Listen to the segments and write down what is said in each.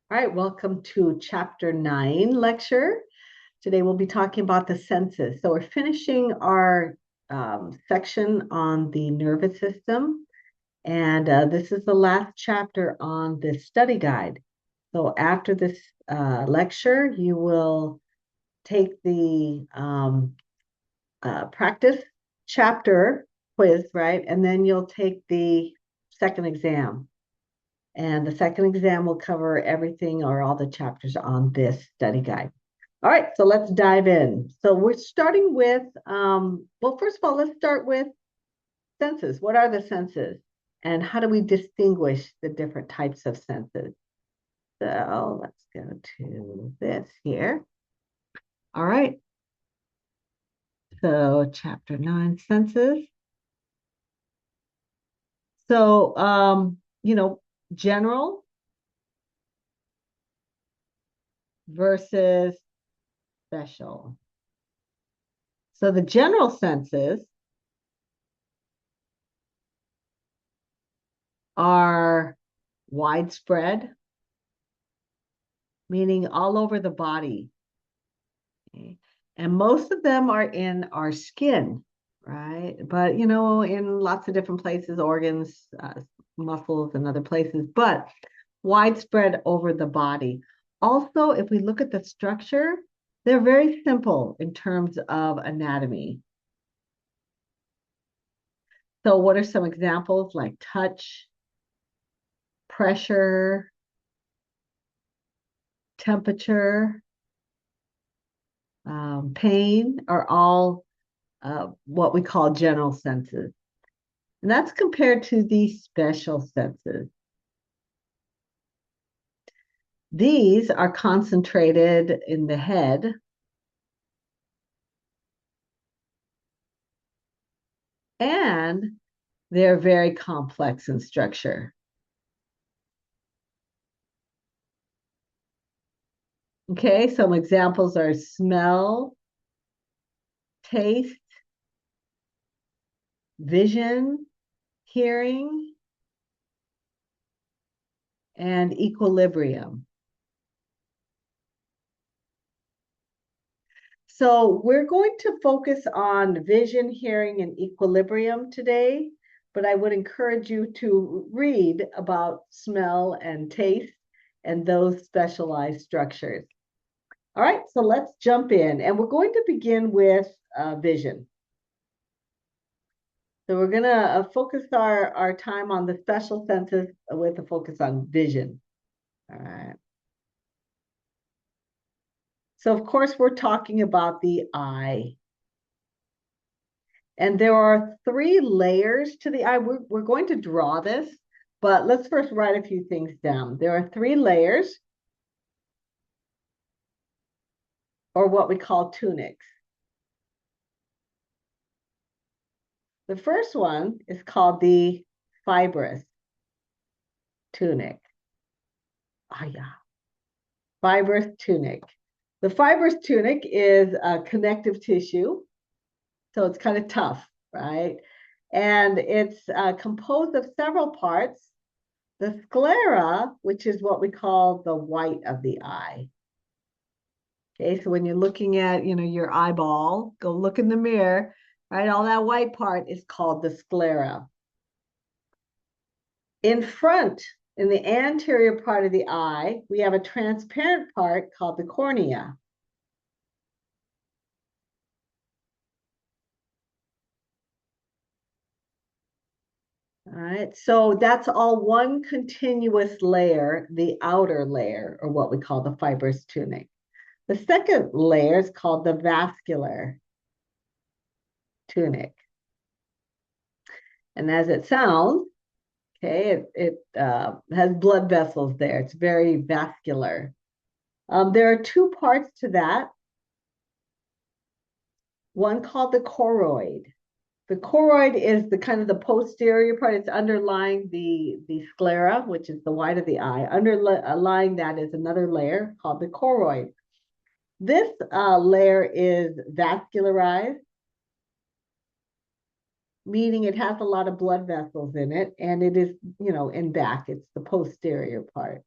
All right, welcome to Chapter 9 lecture. Today we'll be talking about the senses. So we're finishing our section on the nervous system, and this is the last chapter on the study guide. So after this lecture, you will take the practice chapter quiz, right? And then you'll take the second exam. And the second exam will cover everything or all the chapters on this study guide. All right, so let's dive in. So we're starting with, well, first of all, let's start with senses. What are the senses? And how do we distinguish the different types of senses? So let's go to this here. All right. So chapter 9, senses. So, general versus special. So the general senses are widespread, meaning all over the body. Okay? And most of them are in our skin, right? But, in lots of different places, organs, muscles, and other places, but widespread over the body. Also, if we look at the structure, they're very simple in terms of anatomy. So, what are some examples like touch, pressure, temperature, pain are all what we call general senses. And that's compared to the special senses. These are concentrated in the head and they're very complex in structure. Okay, some examples are smell, taste, vision, hearing, and equilibrium. So we're going to focus on vision, hearing, and equilibrium today, but I would encourage you to read about smell and taste and those specialized structures. All right, so let's jump in, and we're going to begin with vision. So we're gonna focus our time on the special senses with a focus on vision. All right. So of course we're talking about the eye. And there are three layers to the eye. We're going to draw this, but let's first write a few things down. There are three layers, or what we call tunics. The first one is called the fibrous tunic. Ah, yeah, fibrous tunic. The fibrous tunic is a connective tissue, so it's kind of tough, right? And it's composed of several parts. The sclera, which is what we call the white of the eye. Okay, so when you're looking at, your eyeball, go look in the mirror, right? All that white part is called the sclera. In front, in the anterior part of the eye, we have a transparent part called the cornea. All right, so that's all one continuous layer, the outer layer, or what we call the fibrous tunic. The second layer is called the vascular tunic. And as it sounds, okay, it has blood vessels there. It's very vascular. There are two parts to that. One called the choroid. The choroid is the kind of the posterior part. It's underlying the sclera, which is the white of the eye. Underlying that is another layer called the choroid. This layer is vascularized, meaning it has a lot of blood vessels in it, and it is, in back. It's the posterior part.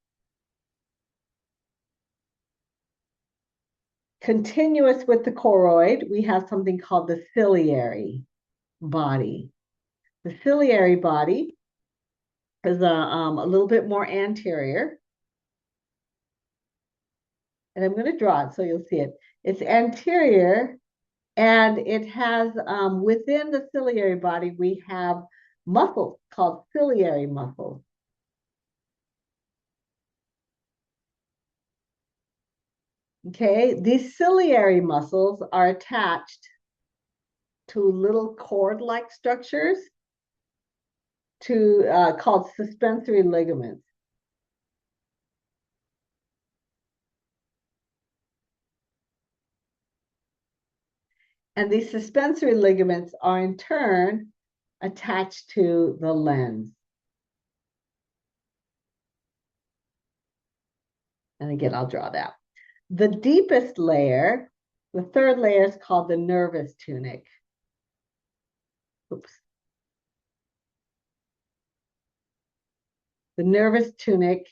Continuous with the choroid, we have something called the ciliary body. The ciliary body is a little bit more anterior. And I'm going to draw it so you'll see it. It's anterior, and it has, within the ciliary body, we have muscles called ciliary muscles. Okay, these ciliary muscles are attached to little cord-like structures called suspensory ligaments. And these suspensory ligaments are in turn attached to the lens. And again, I'll draw that. The deepest layer, the third layer, is called the nervous tunic. Oops. The nervous tunic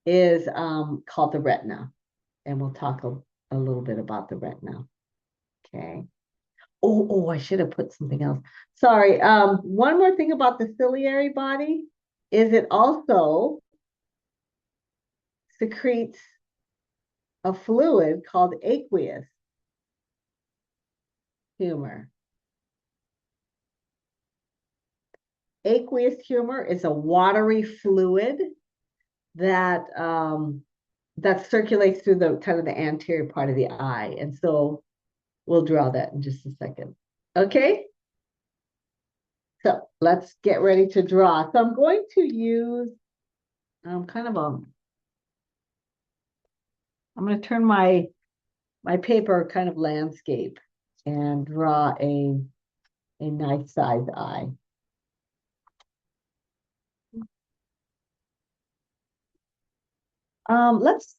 is called the retina. And we'll talk a little bit about the retina. Okay. Oh, I should have put something else. Sorry. One more thing about the ciliary body is it also secretes a fluid called aqueous humor. Aqueous humor is a watery fluid that that circulates through the kind of the anterior part of the eye. And so we'll draw that in just a second. Okay. So let's get ready to draw. So I'm going to use kind of I'm going to turn my paper kind of landscape and draw a nice sized eye. Let's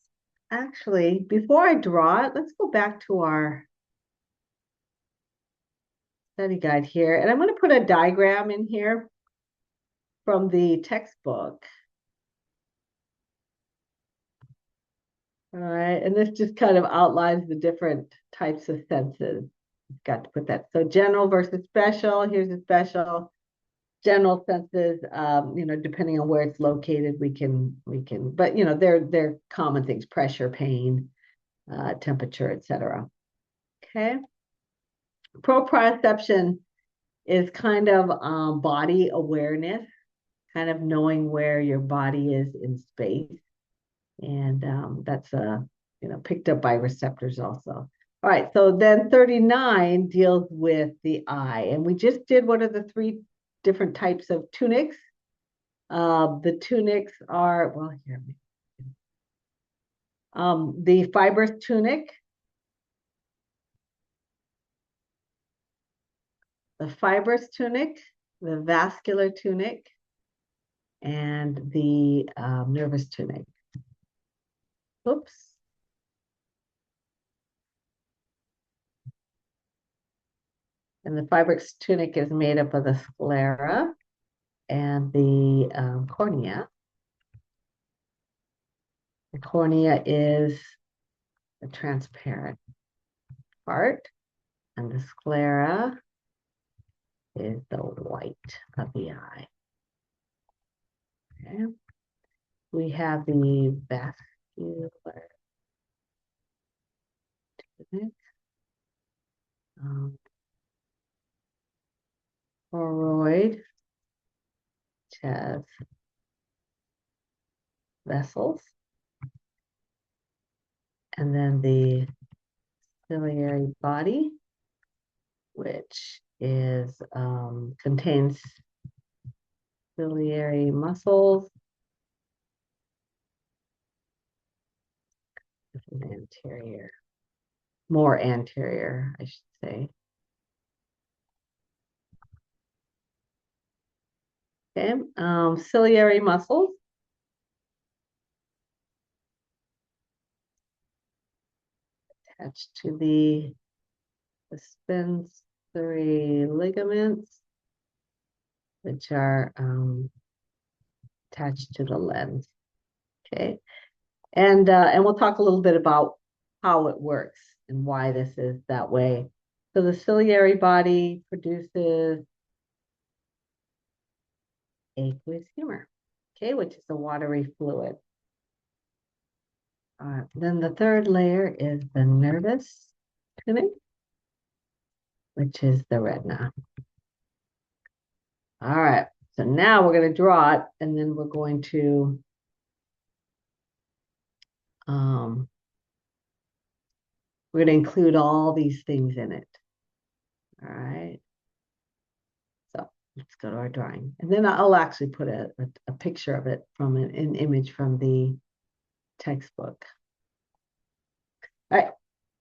actually, before I draw it, let's go back to our study guide here. And I'm going to put a diagram in here from the textbook. All right, and this just kind of outlines the different types of senses. Got to put that. So general versus special. Here's a special. General senses, depending on where it's located, we can, but they're common things: pressure, pain, temperature, etc. Okay. Proprioception is kind of body awareness, kind of knowing where your body is in space. And that's picked up by receptors also. All right, so then 39 deals with the eye. And we just did what are the three different types of tunics. The tunics are, well, here. The fibrous tunic, the vascular tunic, and the nervous tunic. Oops. And the fibrous tunic is made up of the sclera and the cornea. The cornea is the transparent part, and the sclera is the white of the eye. Okay. We have the vascular tunic, choroid, which has vessels, and then the ciliary body, which is contains ciliary muscles, anterior, more anterior, I should say. Okay, ciliary muscles attached to the suspensory ligaments, which are attached to the lens. Okay, and we'll talk a little bit about how it works. and why this is that way. So the ciliary body produces aqueous humor, okay, which is a watery fluid. All right, then the third layer is the nervous tunic, which is the retina. All right, so now we're going to draw it, and then um, we're going to include all these things in it. All right, so let's go to our drawing, and then I'll actually put a picture of it from an image from the textbook. All right,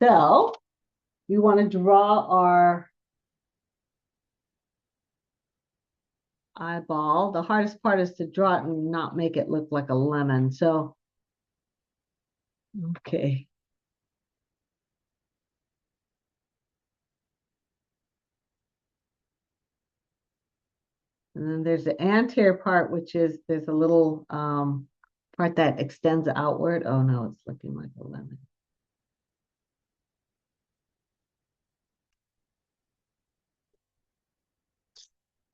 so we want to draw our eyeball. The hardest part is to draw it and not make it look like a lemon. So, okay. And then there's the anterior part, which is there's a little part that extends outward. Oh no, it's looking like a lemon.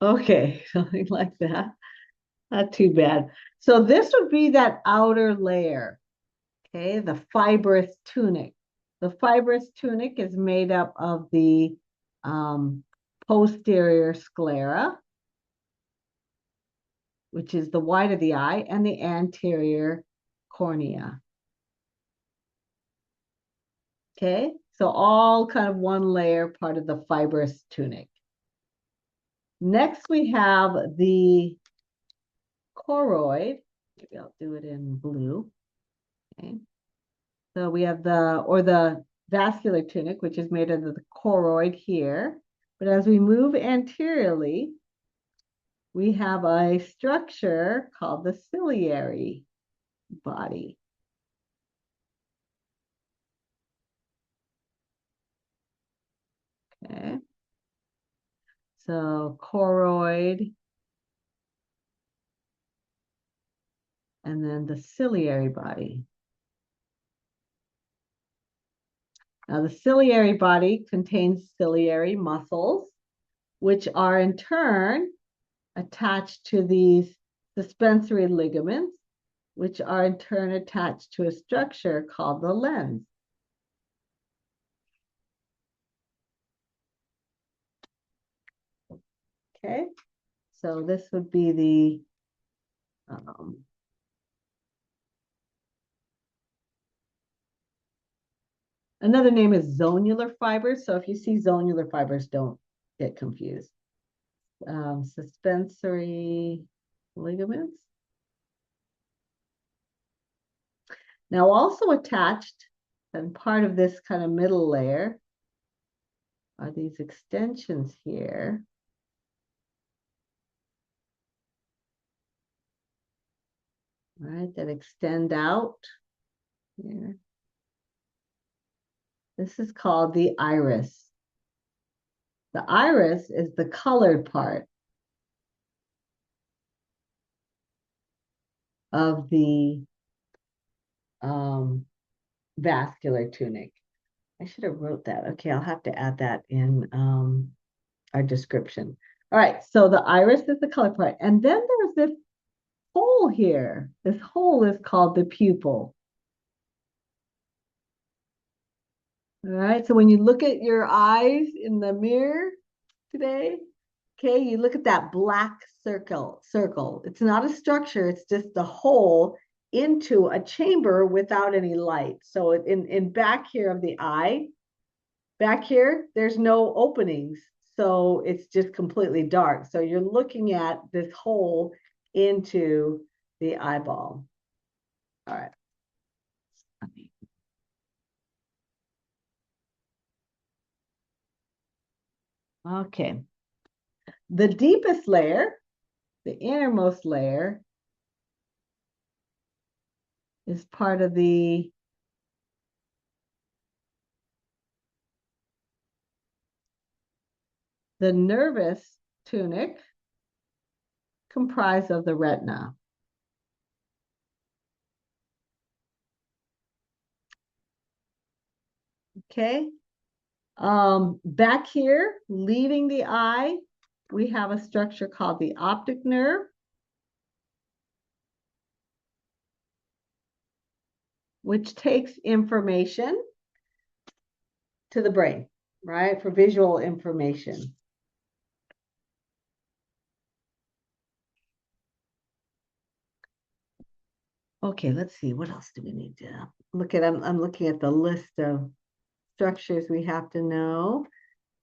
Okay, something like that. Not too bad. So this would be that outer layer, okay, the fibrous tunic. The fibrous tunic is made up of the posterior sclera, which is the white of the eye, and the anterior cornea. Okay, so all kind of one layer, part of the fibrous tunic. Next, we have the choroid. Maybe I'll do it in blue. Okay, so we have the vascular tunic, which is made of the choroid here. But as we move anteriorly, we have a structure called the ciliary body. Okay. So choroid, and then the ciliary body. Now, the ciliary body contains ciliary muscles, which are in turn attached to these suspensory ligaments, which are in turn attached to a structure called the lens. Okay, so this would be the another name is zonular fibers. So if you see zonular fibers, don't get confused. Suspensory ligaments. Now also attached and part of this kind of middle layer are these extensions here. Right, that extend out here. This is called the iris. The iris is the colored part of the vascular tunic. I should have wrote that. Okay, I'll have to add that in our description. All right, so the iris is the color part. And then there's this hole here. This hole is called the pupil. All right, so when you look at your eyes in the mirror today, okay, you look at that black circle. It's not a structure, it's just a hole into a chamber without any light. So in back here of the eye, back here, there's no openings. So it's just completely dark. So you're looking at this hole into the eyeball. All right. Okay. The deepest layer, the innermost layer, is part of the nervous tunic comprised of the retina. Okay. Back here, leaving the eye, we have a structure called the optic nerve, which takes information to the brain, right? For visual information. Okay, let's see. What else do we need to look at? I'm looking at the list of structures we have to know.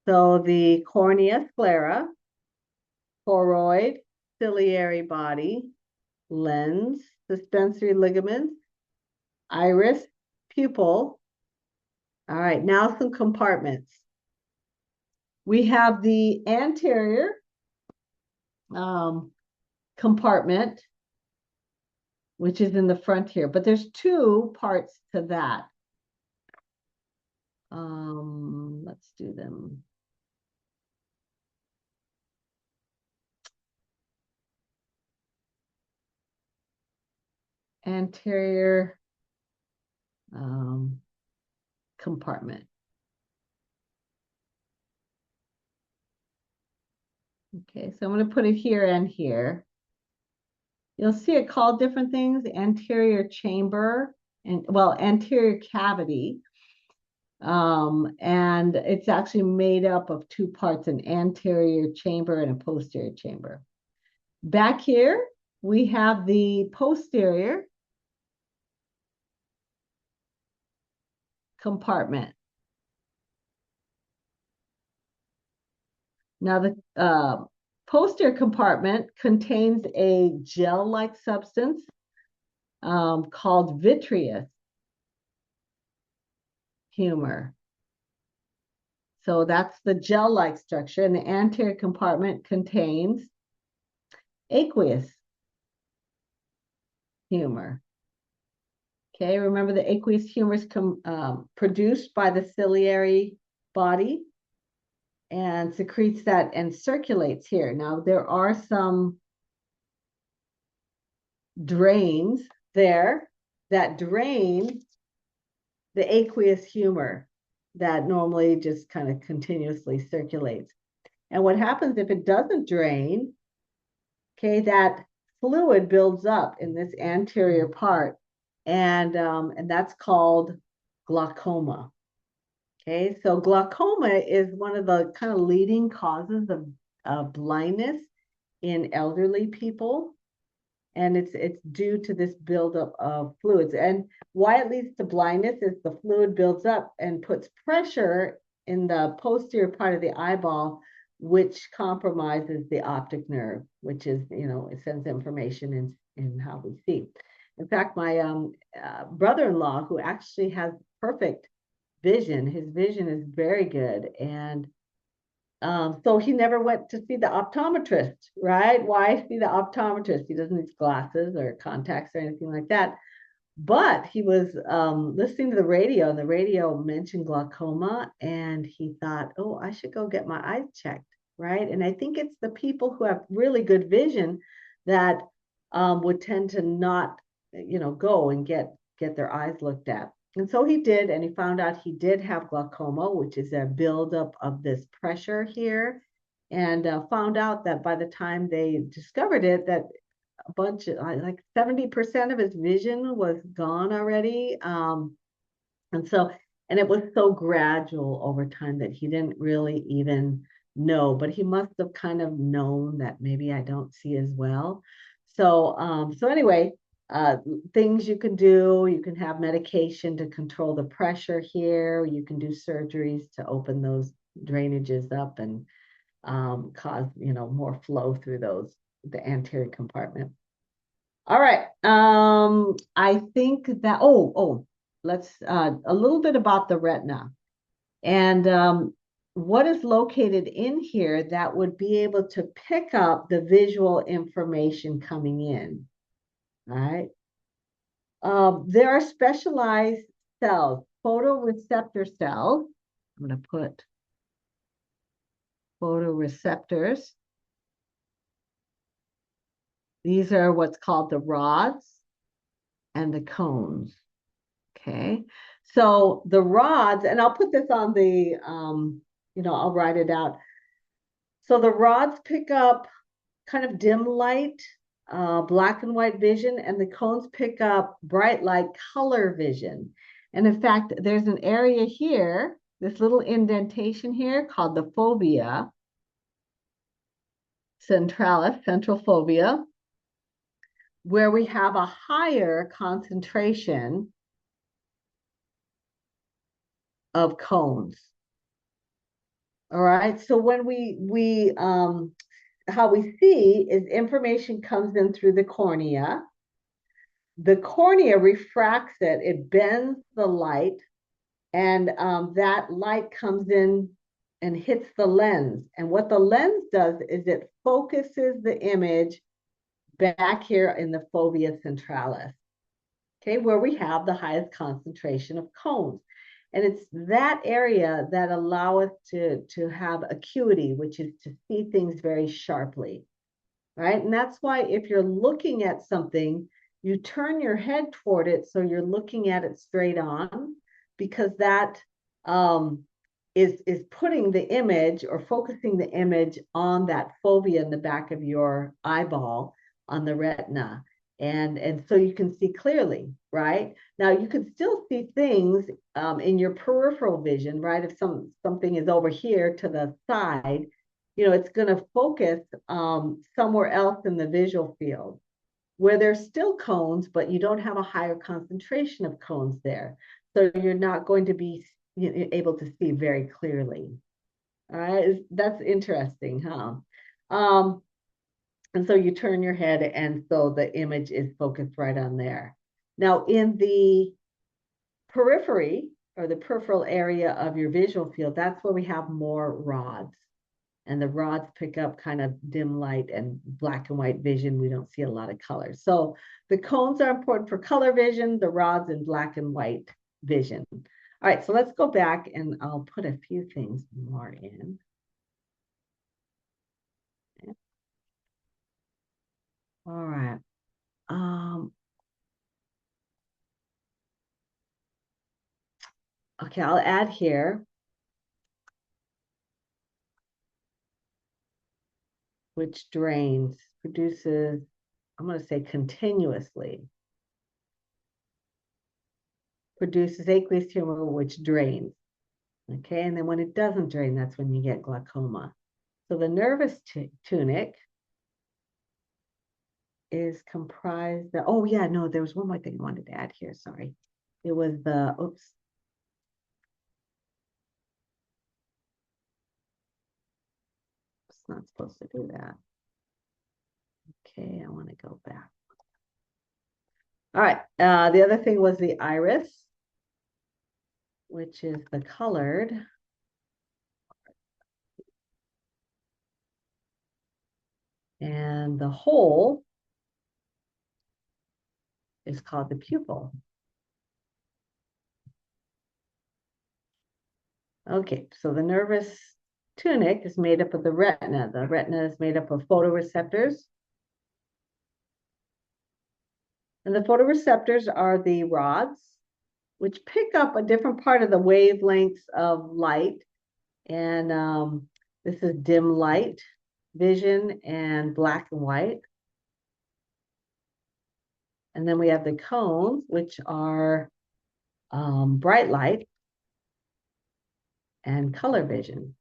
So the cornea, sclera, choroid, ciliary body, lens, suspensory ligaments, iris, pupil. All right, now some compartments. We have the anterior compartment, which is in the front here, but there's two parts to that. Let's do them. Anterior compartment. Okay, so I'm going to put it here and here. You'll see it called different things, anterior chamber and, well, anterior cavity. And it's actually made up of two parts, an anterior chamber and a posterior chamber. Back here, we have the posterior compartment. Now, the posterior compartment contains a gel-like substance called vitreous humor. So that's the gel-like structure, and the anterior compartment contains aqueous humor. Okay, remember the aqueous humor is produced by the ciliary body and secretes that and circulates here. Now, there are some drains there that drain the aqueous humor that normally just kind of continuously circulates. And what happens if it doesn't drain, okay, that fluid builds up in this anterior part, and that's called glaucoma. Okay, so glaucoma is one of the kind of leading causes of blindness in elderly people. And it's due to this buildup of fluids. And why it leads to blindness is the fluid builds up and puts pressure in the posterior part of the eyeball, which compromises the optic nerve, which is, it sends information in how we see. In fact, my brother-in-law, who actually has perfect vision, his vision is very good. And so he never went to see the optometrist, right? Why see the optometrist? He doesn't need glasses or contacts or anything like that. But he was listening to the radio, and the radio mentioned glaucoma, and he thought, oh, I should go get my eyes checked, right? And I think it's the people who have really good vision that would tend to not, go and get their eyes looked at. And so he did, and he found out he did have glaucoma, which is a buildup of this pressure here, and found out that by the time they discovered it, that a bunch of like 70% of his vision was gone already. And so, and it was so gradual over time that he didn't really even know, but he must have kind of known that maybe I don't see as well. So anyway, things you can do, you can have medication to control the pressure here. You can do surgeries to open those drainages up and cause, more flow through the anterior compartment. All right. I think that, let's, a little bit about the retina. And what is located in here that would be able to pick up the visual information coming in. All right. There are specialized cells, photoreceptor cells. I'm going to put photoreceptors. These are what's called the rods and the cones. Okay. So the rods, and I'll put this on the, I'll write it out. So the rods pick up kind of dim light, black and white vision, and the cones pick up bright light color vision. And in fact, there's an area here, this little indentation here called the fovea centralis, central fovea, where we have a higher concentration of cones. All right, so when we how we see is information comes in through the cornea. The cornea refracts it, it bends the light, and that light comes in and hits the lens. And what the lens does is it focuses the image back here in the fovea centralis, okay, where we have the highest concentration of cones. And it's that area that allow us to have acuity, which is to see things very sharply, right? And that's why if you're looking at something, you turn your head toward it so you're looking at it straight on, because that is putting the image or focusing the image on that fovea in the back of your eyeball on the retina. And so you can see clearly, right? Now you can still see things in your peripheral vision, right? If something is over here to the side, it's going to focus somewhere else in the visual field where there's still cones, but you don't have a higher concentration of cones there. So you're not going to be able to see very clearly. All right, that's interesting, huh? And so you turn your head, and so the image is focused right on there. Now, in the periphery or the peripheral area of your visual field, that's where we have more rods. And the rods pick up kind of dim light and black and white vision. We don't see a lot of color. So the cones are important for color vision, the rods in black and white vision. All right, so let's go back and I'll put a few things more in. All right. Okay, I'll add here, which drains, produces, I'm going to say continuously, produces aqueous humor, which drains. Okay, and then when it doesn't drain, that's when you get glaucoma. So the nervous tunic is comprised of, oh yeah, no, there was one more thing I wanted to add here, sorry. It was the, oops. It's not supposed to do that. Okay, I want to go back. All right, the other thing was the iris, which is the colored. And the hole is called the pupil. Okay, so the nervous tunic is made up of the retina. The retina is made up of photoreceptors. And the photoreceptors are the rods, which pick up a different part of the wavelengths of light. And this is dim light vision and black and white. And then we have the cones, which are bright light and color vision.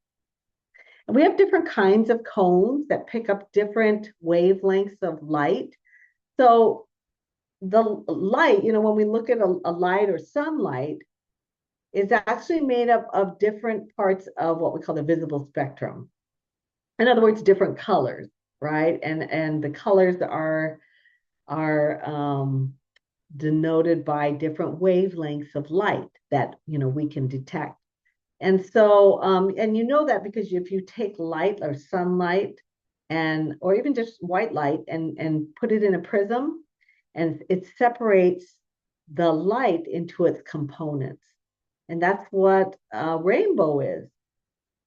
And we have different kinds of cones that pick up different wavelengths of light. So the light, when we look at a light or sunlight, is actually made up of different parts of what we call the visible spectrum. In other words, different colors, right? And the colors are denoted by different wavelengths of light that we can detect. And so, and you know that because if you take light or sunlight or even just white light and put it in a prism, and it separates the light into its components. And that's what a rainbow is,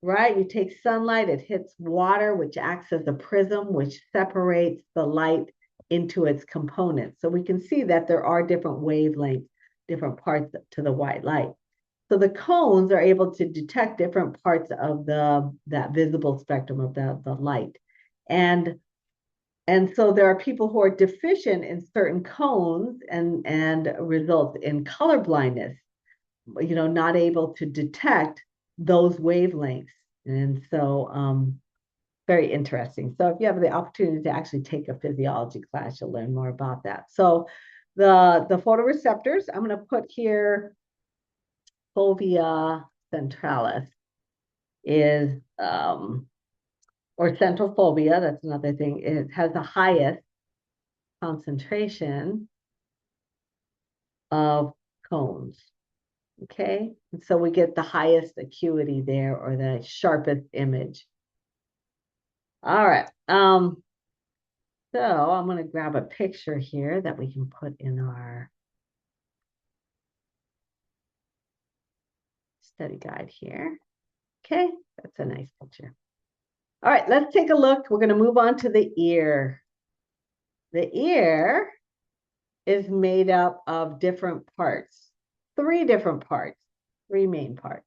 right? You take sunlight, it hits water, which acts as a prism, which separates the light into its components. So we can see that there are different wavelengths different parts to the white light. So the cones are able to detect different parts of that visible spectrum of the light. And so there are people who are deficient in certain cones and results in color blindness, not able to detect those wavelengths. And so very interesting. So if you have the opportunity to actually take a physiology class, you'll learn more about that. So the photoreceptors, I'm going to put here fovea centralis is or central fovea, that's another thing. It has the highest concentration of cones. Okay, and so we get the highest acuity there, or the sharpest image. All right. So I'm going to grab a picture here that we can put in our study guide here. Okay, that's a nice picture. All right, let's take a look. We're going to move on to the ear. The ear is made up of different parts, three different parts, three main parts.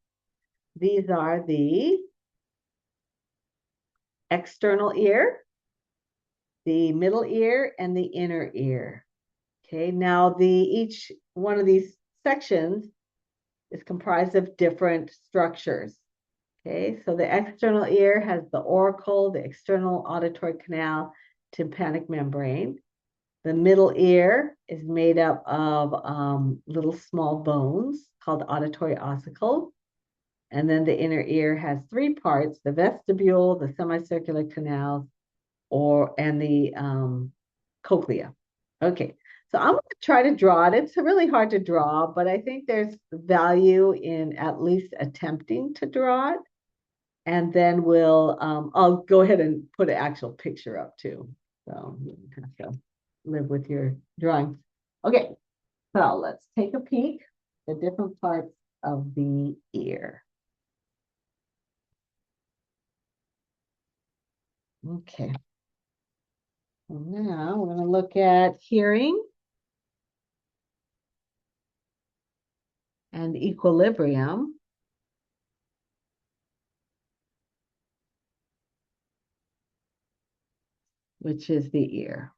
These are the external ear, the middle ear, and the inner ear. Okay, now each one of these sections is comprised of different structures. Okay, so the external ear has the auricle, the external auditory canal, tympanic membrane. The middle ear is made up of little small bones called auditory ossicles. And then the inner ear has three parts, the vestibule, the semicircular canals, and the cochlea. Okay, so I'm going to try to draw it. It's really hard to draw, but I think there's value in at least attempting to draw it. And then I'll go ahead and put an actual picture up too. So you have to live with your drawings. Okay, so let's take a peek at the different parts of the ear. Okay. So now we're going to look at hearing and equilibrium. Which is the ear.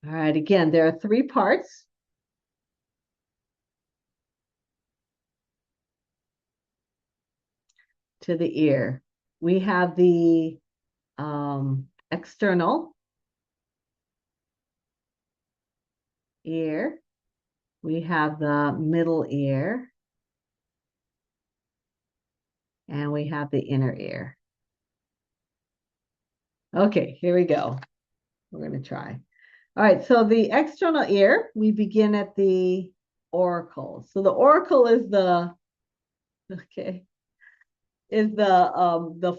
All right, again, there are three parts. To the ear. We have the external ear. We have the middle ear. And we have the inner ear. Okay, here we go. We're going to try. All right, so the external ear, we begin at the auricle. So the auricle is the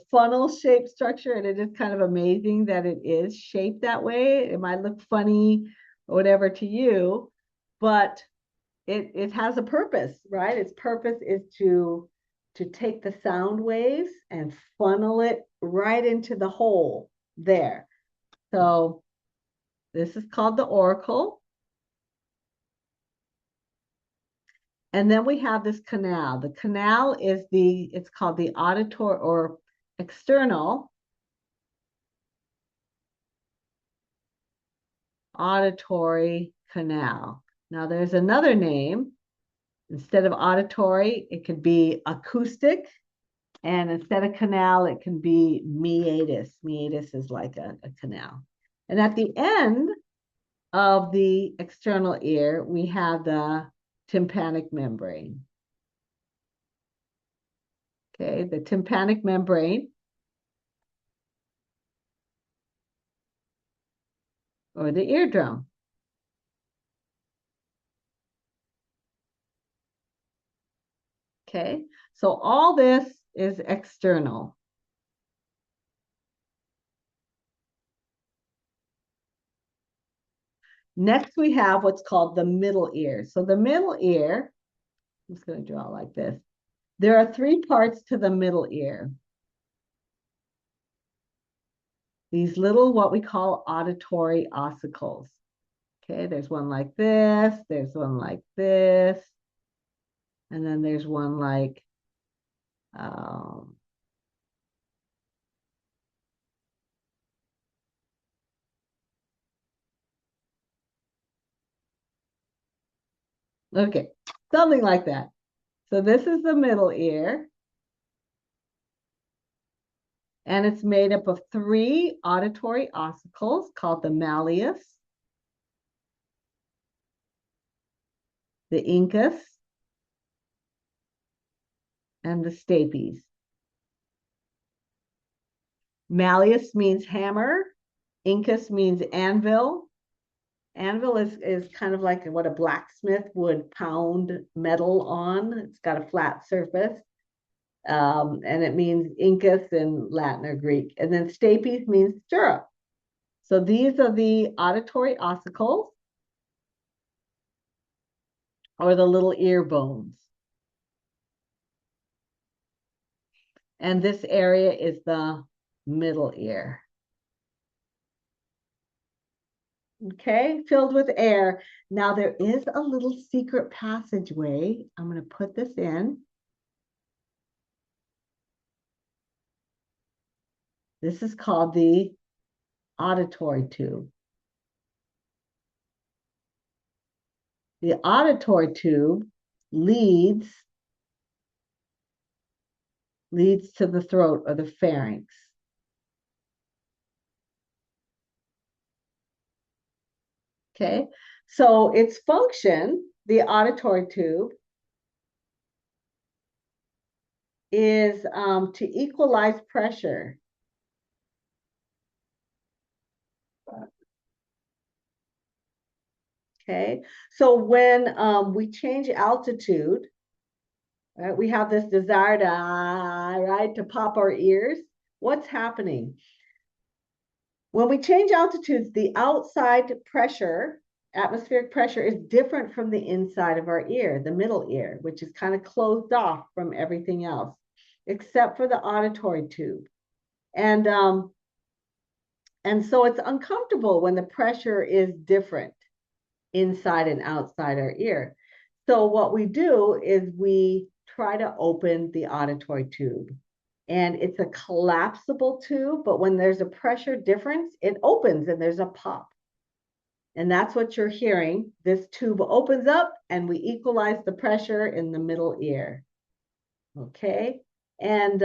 funnel shaped structure, and it is kind of amazing that it is shaped that way. It might look funny or whatever to you, but it has a purpose, right? Its purpose is to take the sound waves and funnel it right into the hole there. So this is called the auricle. And then we have this canal. The canal is it's called the auditory or external auditory canal. Now there's another name. Instead of auditory, it could be acoustic. And instead of canal, it can be meatus. Meatus is like a canal. And at the end of the external ear, we have the tympanic membrane. Okay, the tympanic membrane, or the eardrum. Okay, so all this is external. Next, we have what's called the middle ear. So the middle ear, I'm just going to draw like this. There are three parts to the middle ear. These little, what we call auditory ossicles. Okay, there's one like this, there's one like this, and then there's one like um, okay, something like that. So this is the middle ear, and it's made up of three auditory ossicles called the malleus, the incus, and the stapes. Malleus means hammer, incus means anvil. Anvil is kind of like what a blacksmith would pound metal on. It's got a flat surface. And it means incus in Latin or Greek. And then stapes means stirrup. So these are the auditory ossicles or the little ear bones. And this area is the middle ear. Okay, filled with air. Now there is a little secret passageway. I'm going to put this in. This is called the auditory tube. The auditory tube leads to the throat or the pharynx. Okay, so its function, the auditory tube, is to equalize pressure. Okay, so when we change altitude, right, we have this desire to, right, to pop our ears. What's happening? When we change altitudes, the outside pressure, atmospheric pressure, is different from the inside of our ear, the middle ear, which is kind of closed off from everything else, except for the auditory tube. And so it's uncomfortable when the pressure is different inside and outside our ear. So what we do is we try to open the auditory tube. And it's a collapsible tube, but when there's a pressure difference, it opens and there's a pop. And that's what you're hearing. This tube opens up and we equalize the pressure in the middle ear. Okay. And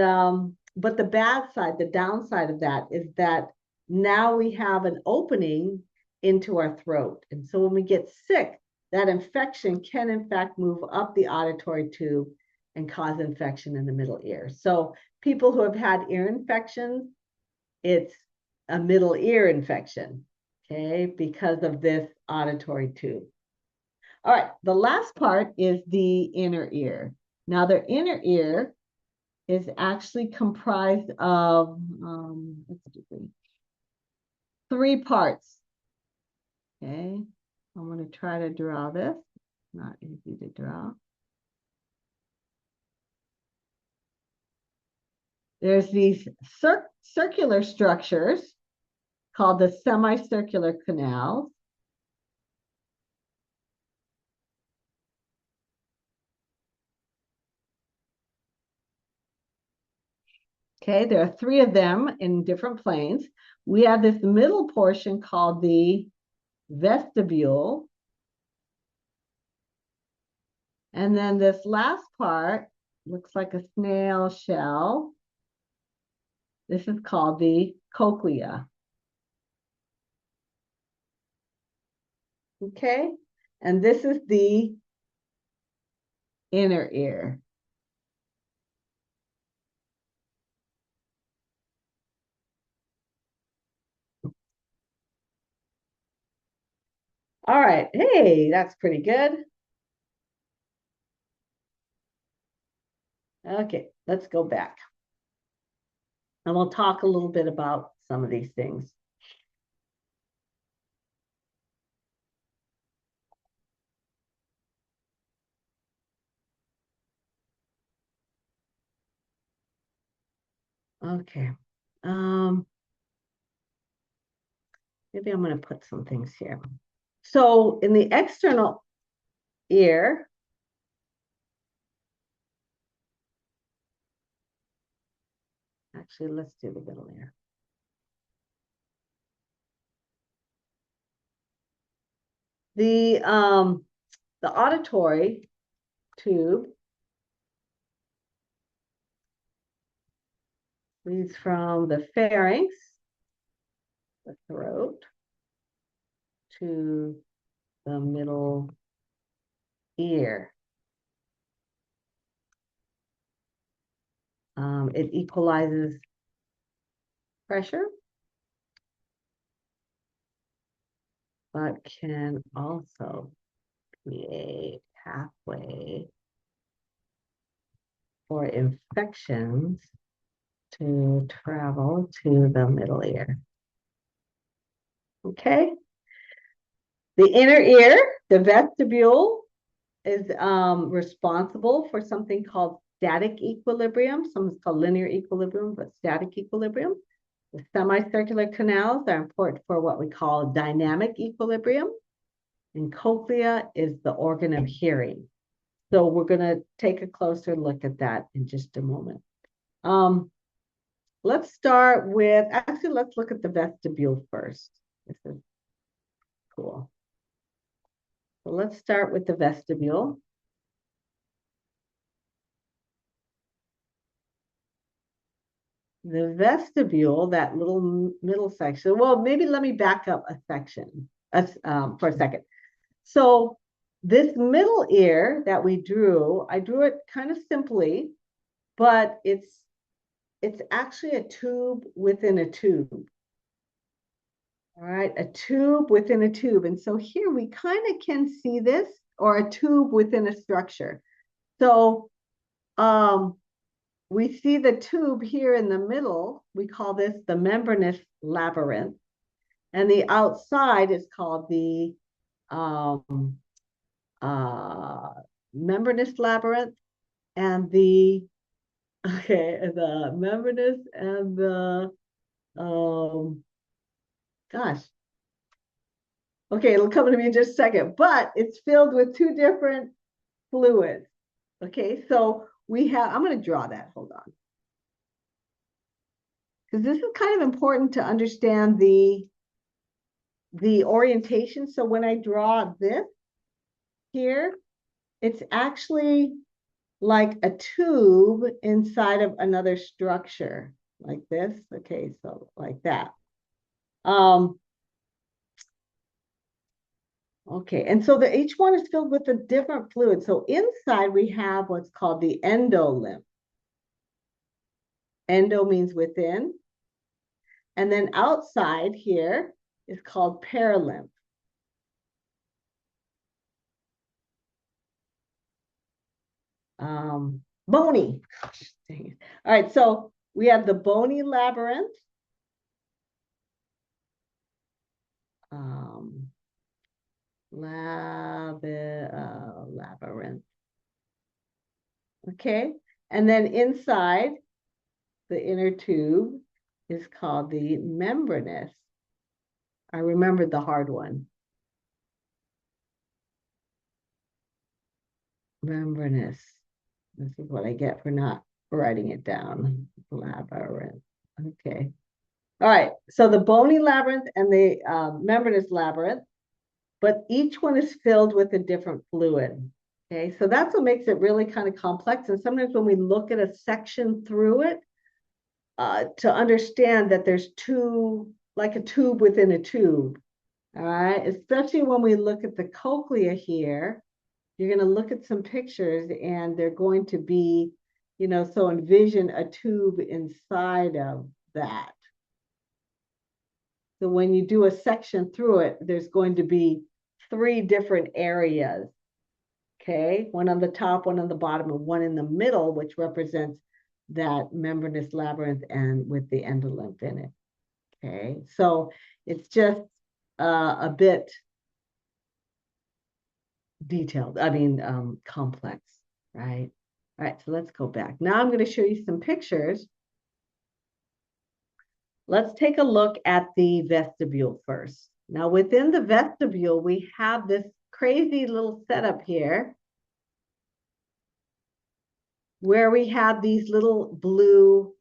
but the bad side, the downside of that is that now we have an opening into our throat. And so when we get sick, that infection can in fact move up the auditory tube and cause infection in the middle ear. So people who have had ear infections, it's a middle ear infection, okay, because of this auditory tube. All right, the last part is the inner ear. Now, the inner ear is actually comprised of three parts. Okay, I'm going to try to draw this. Not easy to draw. There's these circular structures called the semicircular canals. Okay, there are three of them in different planes. We have this middle portion called the vestibule. And then this last part looks like a snail shell. This is called the cochlea. Okay, and this is the inner ear. All right, hey, that's pretty good. Okay, let's go back. And we'll talk a little bit about some of these things. Okay. Maybe I'm going to put some things here. So in the external ear, actually, let's do the middle ear. The auditory tube leads from the pharynx, the throat, to the middle ear. It equalizes pressure, but can also create pathway for infections to travel to the middle ear. Okay. The inner ear, the vestibule, is responsible for something called static equilibrium. Something's called linear equilibrium, but static equilibrium. The semicircular canals are important for what we call dynamic equilibrium. And cochlea is the organ of hearing. So we're going to take a closer look at that in just a moment. Let's start with, actually, let's look at the vestibule first. This is cool. So let's start with the vestibule. The vestibule, that little middle section. Well, maybe let me back up a section for a second. So this middle ear that we drew, I drew it kind of simply, but it's actually a tube within a tube. All right, a tube within a tube. And so here we kind of can see this, or a tube within a structure. So we see the tube here in the middle. We call this the membranous labyrinth. And the outside is called the membranous labyrinth, and the membranous and the gosh. Okay, it'll come to me in just a second, but it's filled with two different fluids. Okay, so we have, I'm going to draw that, hold on. Because this is kind of important to understand the orientation. So when I draw this here, it's actually like a tube inside of another structure, like this. Okay, so like that. Okay, and so each one is filled with a different fluid. So inside we have what's called the endolymph. Endo means within. And then outside here is called paralymph. Bony. All right, so we have the bony labyrinth. Labyrinth. Okay, and then inside the inner tube is called the membranous. I remembered the hard one. Membranous. This is what I get for not writing it down. Labyrinth. Okay. All right. So the bony labyrinth and the membranous labyrinth, but each one is filled with a different fluid. Okay. So that's what makes it really kind of complex. And sometimes when we look at a section through it, to understand that there's two, like a tube within a tube. All right. Especially when we look at the cochlea here, you're going to look at some pictures and they're going to be, so envision a tube inside of that. So when you do a section through it, there's going to be three different areas. Okay, one on the top, one on the bottom, and one in the middle, which represents that membranous labyrinth and with the endolymph in it. Okay, so it's just a bit detailed, complex, right? All right, so let's go back. Now I'm going to show you some pictures. Let's take a look at the vestibule first. Now within the vestibule, we have this crazy little setup here where we have these little blue,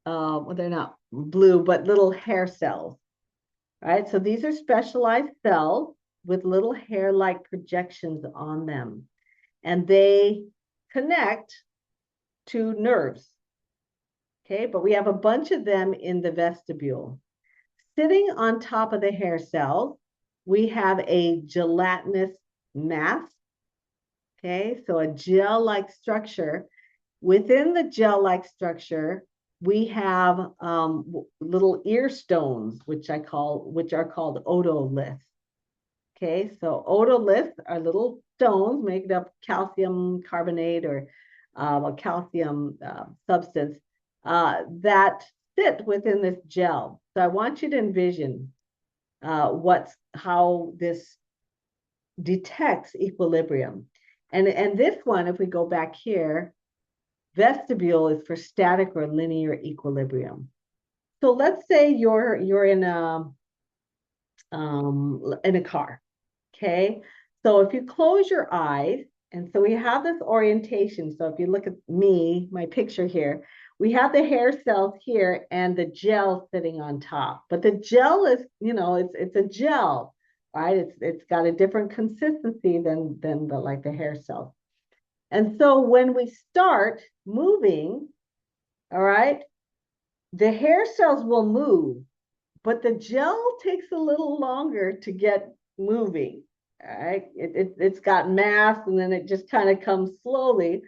well, they're not blue, but little hair cells, right? So these are specialized cells with little hair-like projections on them, and they connect to nerves, okay? But we have a bunch of them in the vestibule. Sitting on top of the hair cells, we have a gelatinous mass, okay? So a gel-like structure. Within the gel-like structure, we have little ear stones, which are called otoliths. Okay, so otoliths are little stones made of calcium carbonate or a calcium substance that sit within this gel. So I want you to envision how this detects equilibrium. And this one, if we go back here, vestibule is for static or linear equilibrium. So let's say you're in a car, okay? So if you close your eyes, and so we have this orientation. So if you look at me, my picture here, we have the hair cells here and the gel sitting on top. But the gel is, it's a gel, right? It's got a different consistency than the hair cells. And so when we start moving, all right, the hair cells will move, but the gel takes a little longer to get moving. All right, it's got mass, and then it just kind of comes slowly,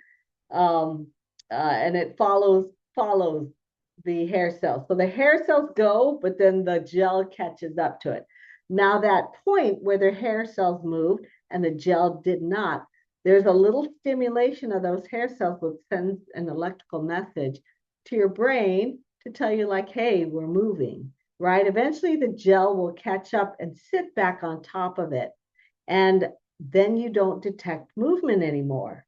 um, and it follows the hair cells. So the hair cells go, but then the gel catches up to it. Now that point where the hair cells moved and the gel did not, there's a little stimulation of those hair cells which sends an electrical message to your brain to tell you like, hey, we're moving, right? Eventually the gel will catch up and sit back on top of it. And then you don't detect movement anymore.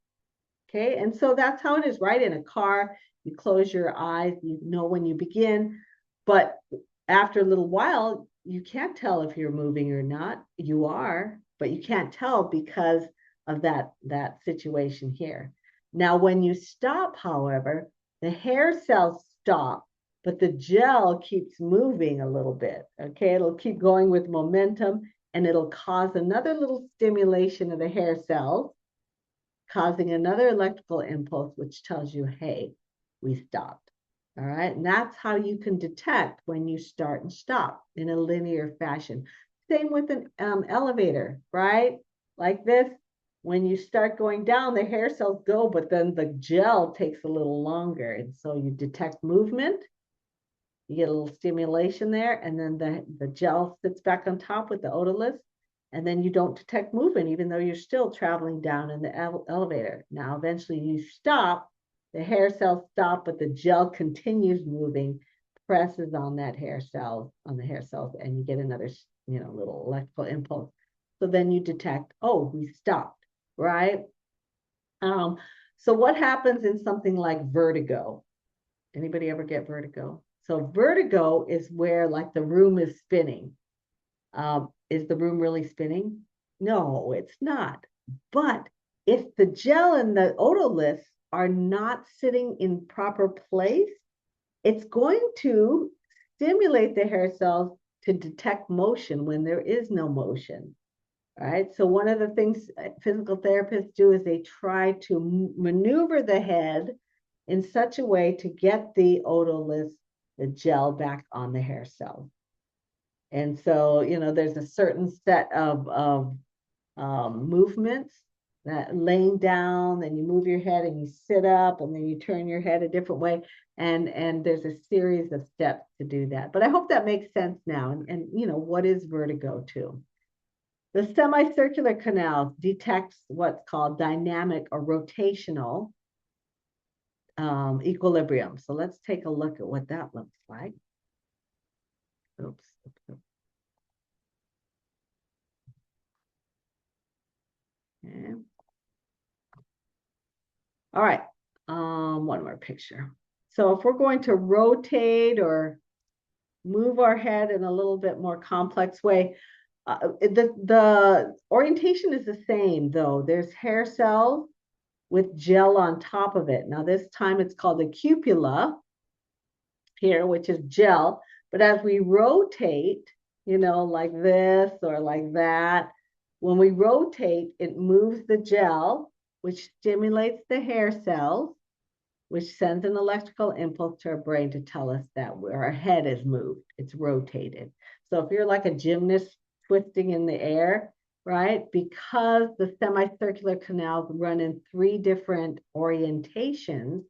Okay, and so that's how it is, right? In a car, you close your eyes, you know when you begin, but after a little while, you can't tell if you're moving or not. You are, but you can't tell because of that situation here. Now, when you stop, however, the hair cells stop, but the gel keeps moving a little bit. Okay, it'll keep going with momentum, and it'll cause another little stimulation of the hair cells, causing another electrical impulse, which tells you, hey, we stopped. All right. And that's how you can detect when you start and stop in a linear fashion. Same with an elevator, right? Like this, when you start going down, the hair cells go, but then the gel takes a little longer. And so you detect movement, you get a little stimulation there, and then the gel sits back on top with the otoliths, and then you don't detect movement, even though you're still traveling down in the elevator. Now, eventually you stop, the hair cells stop, but the gel continues moving, presses on that hair cell, on the hair cells, and you get another, little electrical impulse. So then you detect, oh, we stopped, right? So what happens in something like vertigo? Anybody ever get vertigo? So vertigo is where like the room is spinning. Is the room really spinning? No, it's not. But if the gel and the otoliths are not sitting in proper place, it's going to stimulate the hair cells to detect motion when there is no motion. All right. So one of the things physical therapists do is they try to maneuver the head in such a way to get the otoliths, the gel back on the hair cells. And so, there's a certain set of movements, that laying down, then you move your head and you sit up, and then you turn your head a different way. And there's a series of steps to do that. But I hope that makes sense now. And what is vertigo too? The semicircular canal detects what's called dynamic or rotational equilibrium. So let's take a look at what that looks like. Oops. Okay. All right. One more picture. So if we're going to rotate or move our head in a little bit more complex way, The orientation is the same though. There's hair cells with gel on top of it. Now this time it's called the cupula here, which is gel. But as we rotate, like this or like that, when we rotate, it moves the gel, which stimulates the hair cells, which sends an electrical impulse to our brain to tell us that our head is moved, it's rotated. So if you're like a gymnast twisting in the air, right? Because the semicircular canals run in three different orientations,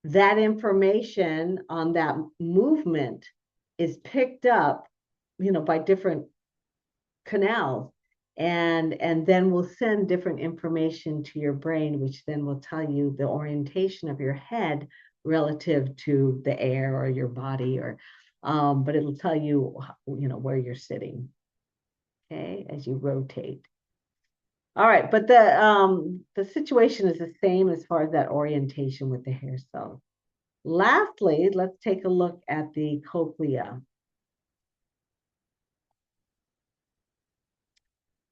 that information on that movement is picked up, by different canals, and then we'll send different information to your brain, which then will tell you the orientation of your head relative to the air or your body, or but it'll tell you, where you're sitting, okay, as you rotate. All right, but the situation is the same as far as that orientation with the hair cells. Lastly, let's take a look at the cochlea.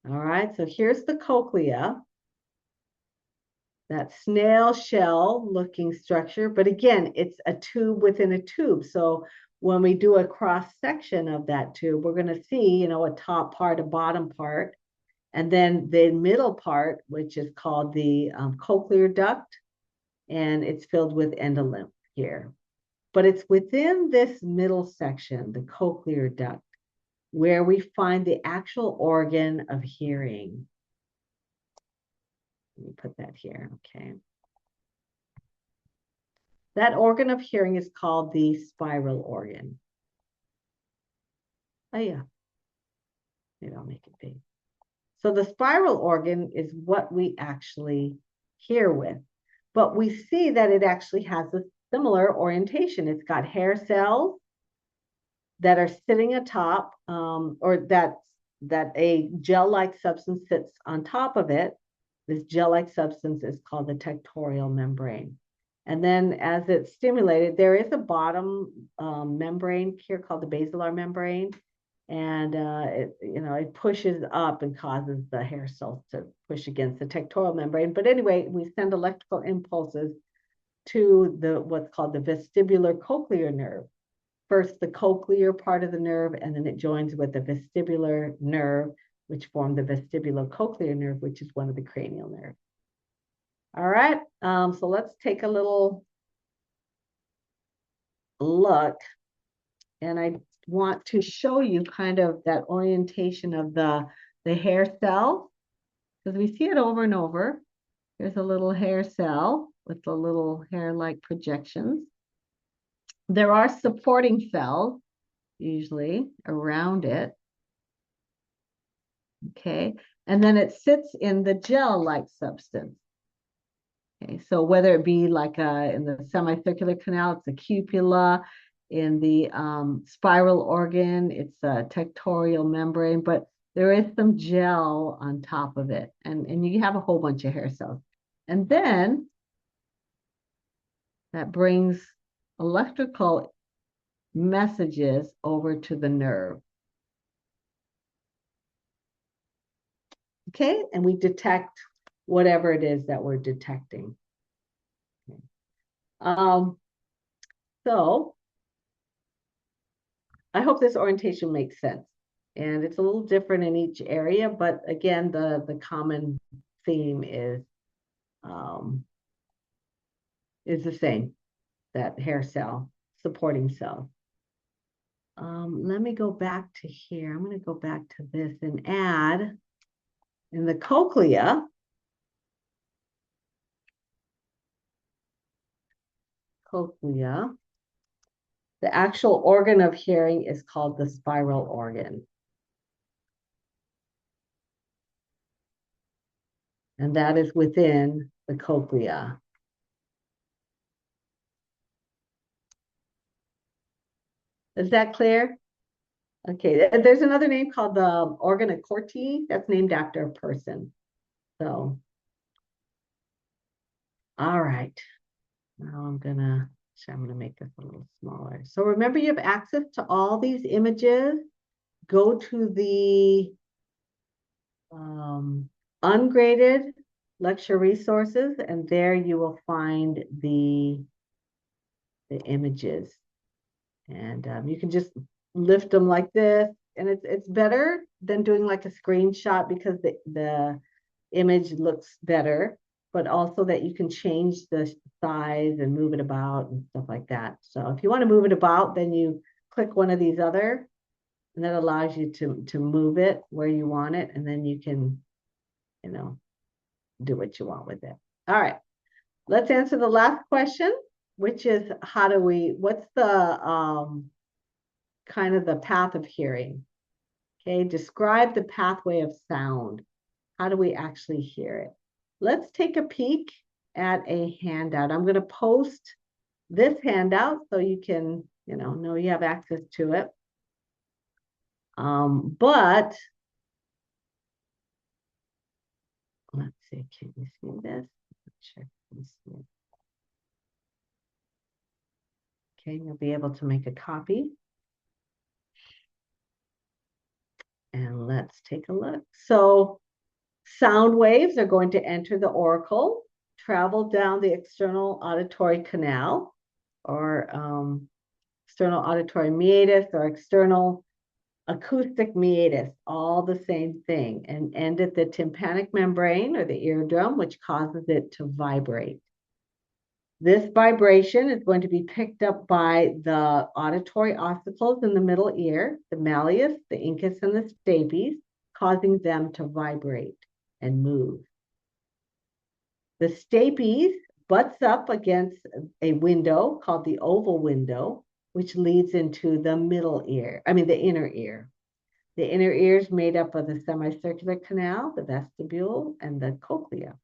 All right, so here's the cochlea, that snail shell looking structure. But again, it's a tube within a tube. So when we do a cross section of that tube, we're going to see, a top part, a bottom part, and then the middle part, which is called the cochlear duct, and it's filled with endolymph here. But it's within this middle section, the cochlear duct, where we find the actual organ of hearing. Let me put that here, okay. That organ of hearing is called the spiral organ. Oh yeah, maybe I'll make it big. So the spiral organ is what we actually hear with, but we see that it actually has a similar orientation. It's got hair cells that are sitting atop, or that a gel-like substance sits on top of it. This gel-like substance is called the tectorial membrane. And then as it's stimulated, there is a bottom membrane here called the basilar membrane. And it pushes up and causes the hair cells to push against the tectorial membrane. But anyway, we send electrical impulses to what's called the vestibular cochlear nerve. First, the cochlear part of the nerve, and then it joins with the vestibular nerve, which form the vestibulocochlear nerve, which is one of the cranial nerves. All right, so let's take a little look, and I want to show you kind of that orientation of the hair cell, because we see it over and over. There's a little hair cell with the little hair-like projections. There are supporting cells, usually, around it. Okay, and then it sits in the gel-like substance. Okay, so whether it be like in the semicircular canal, it's a cupula. In the spiral organ, it's a tectorial membrane, but there is some gel on top of it, and you have a whole bunch of hair cells. And then that brings electrical messages over to the nerve. Okay, and we detect whatever it is that we're detecting. Okay. So I hope this orientation makes sense. And it's a little different in each area, but again, the common theme is the same, that hair cell, supporting cell. Let me go back to here. I'm going to go back to this and add in the cochlea. Cochlea. The actual organ of hearing is called the spiral organ. And that is within the cochlea. Is that clear? Okay, there's another name called the organ of Corti that's named after a person. So, all right. Now I'm gonna make this a little smaller. So remember, you have access to all these images go to the ungraded lecture resources, and there you will find the images. And you can just lift them like this, and it's better than doing like a screenshot because the image looks better, but also that you can change the size and move it about and stuff like that. So if you want to move it about, then you click one of these other, and that allows you to move it where you want it, and then you can, you know, do what you want with it. All right, let's answer the last question, which is what's the kind of the path of hearing? Okay, describe the pathway of sound. How do we actually hear it? Let's take a peek at a handout. I'm going to post this handout so you can, know you have access to it. But let's see, can you see this? Check this. Okay, you'll be able to make a copy. And let's take a look. So sound waves are going to enter the auricle, travel down the external auditory canal, or external auditory meatus, or external acoustic meatus, all the same thing, and end at the tympanic membrane or the eardrum, which causes it to vibrate. This vibration is going to be picked up by the auditory ossicles in the middle ear, the malleus, the incus, and the stapes, causing them to vibrate and move. The stapes butts up against a window called the oval window, which leads into the middle ear, the inner ear. The inner ear is made up of the semicircular canal, the vestibule, and the cochlea.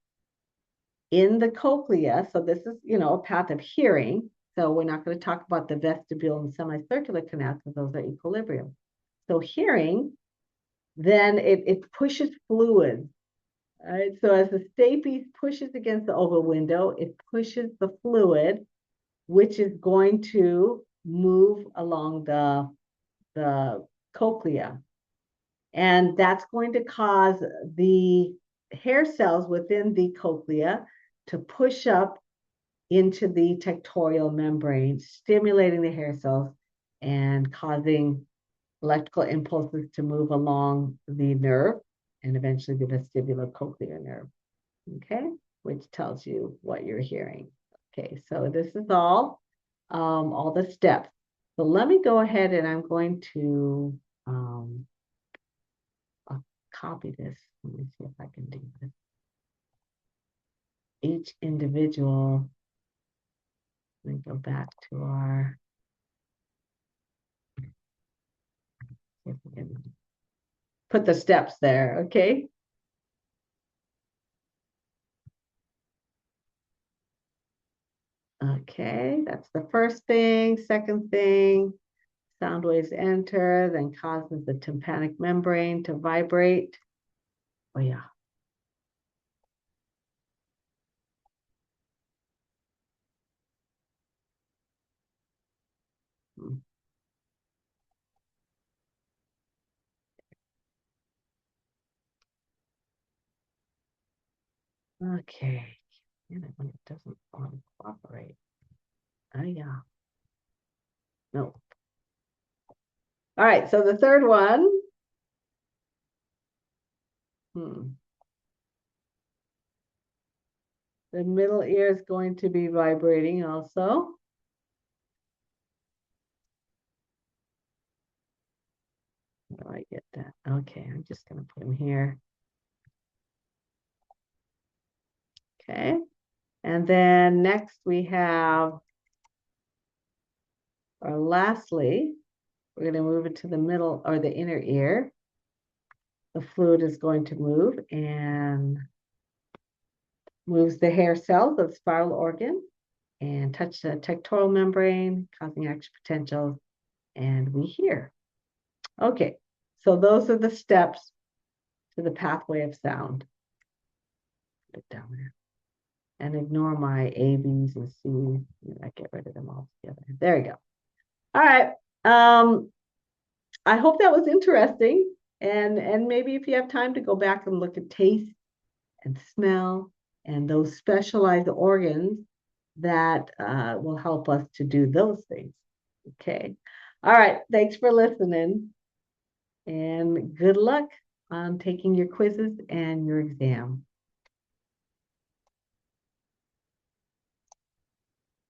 In the cochlea, so this is, a path of hearing. So we're not going to talk about the vestibule and semicircular canal because those are equilibrium. So hearing, then it pushes fluid. All right, so as the stapes pushes against the oval window, it pushes the fluid, which is going to move along the cochlea. And that's going to cause the hair cells within the cochlea to push up into the tectorial membrane, stimulating the hair cells and causing electrical impulses to move along the nerve and eventually the vestibulocochlear nerve, okay, which tells you what you're hearing. Okay, so this is all the steps. So let me go ahead and I'm going to I'll copy this. Let me see if I can do this. Each individual, let me go back to our, if we can put the steps there, okay? Okay, that's the first thing. Second thing, sound waves enter, then causes the tympanic membrane to vibrate. Oh yeah. Hmm. Okay, and when it doesn't want to cooperate. Oh yeah. No. All right, so the third one. The middle ear is going to be vibrating also. How do I get that? Okay, I'm just going to put him here. Okay, and then next we have, or lastly, we're going to move it to the middle or the inner ear. The fluid is going to move and moves the hair cells of the spiral organ and touch the tectorial membrane, causing action potentials, and we hear. Okay, so those are the steps to the pathway of sound. Put it down there. And ignore my A, B's, and C's. I get rid of them all together. There we go. All right. I hope that was interesting. And maybe if you have time to go back and look at taste and smell and those specialized organs that will help us to do those things. Okay. All right. Thanks for listening and good luck on taking your quizzes and your exam.